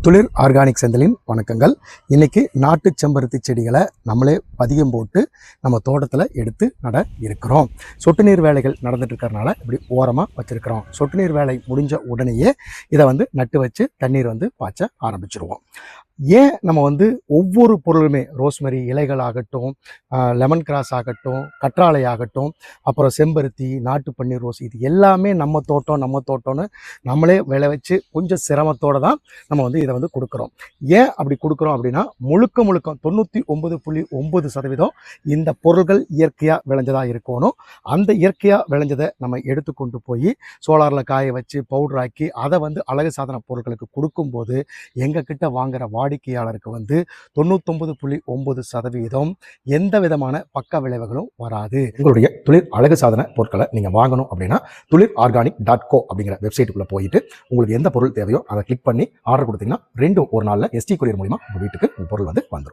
துளிர் ஆர்கானிக் செந்திலின் வணக்கங்கள். இன்னைக்கு நாட்டு செம்பருத்தி செடிகளை நம்மளே பதியம் போட்டு நம்ம தோட்டத்தில் எடுத்து நட இருக்கிறோம். சொட்டு நீர் வேலைகள் நடந்துட்டு இருக்கிறனால இப்படி ஓரமாக வச்சிருக்கிறோம். சொட்டு நீர் வேலை முடிஞ்ச உடனேயே இதை நட்டு வச்சு தண்ணீர் பாய்ச்ச ஆரம்பிச்சிருவோம். ஏன் நம்ம ஒவ்வொரு பொருளுமே ரோஸ்மெரி இலைகள் ஆகட்டும், லெமன் கிராஸ் ஆகட்டும், கற்றாழை ஆகட்டும், அப்புறம் செம்பருத்தி, நாட்டு பன்னீர் ரோஸ், இது எல்லாமே நம்ம தோட்டம்னு நம்மளே விளைவிச்சு கொஞ்சம் சிரமத்தோடு தான் நம்ம இதை கொடுக்குறோம். ஏன் அப்படி கொடுக்குறோம் அப்படின்னா, முழுக்க 99.9% இந்த பொருள்கள் இயற்கையாக விளைஞ்சதாக இருக்கணும். அந்த இயற்கையாக விளைஞ்சதை நம்ம எடுத்துக்கொண்டு போய் சோலாரில் காய வச்சு பவுடராக்கி அதை அழகு சாதன பொருட்களுக்கு கொடுக்கும்போது எங்ககிட்ட வாங்குகிற வாடிக்கையாளருக்கு 99.9% எந்த விதமான பக்க விளைவுகளும் வராது. உங்களுடைய துளிர் அழகு சாதன பொருட்களை நீங்கள் வாங்கணும் அப்படின்னா tulirorganic.co அப்படிங்கிற வெப்சைட்டுக்குள்ளே போயிட்டு உங்களுக்கு எந்த பொருள் தேவையோ அதை கிளிக் பண்ணி ஆர்டர் கொடுத்தீங்கன்னா ஒரு நாளில் ST கொரியர் மூலிமா உங்கள் வீட்டுக்கு பொருள் வந்துடும்.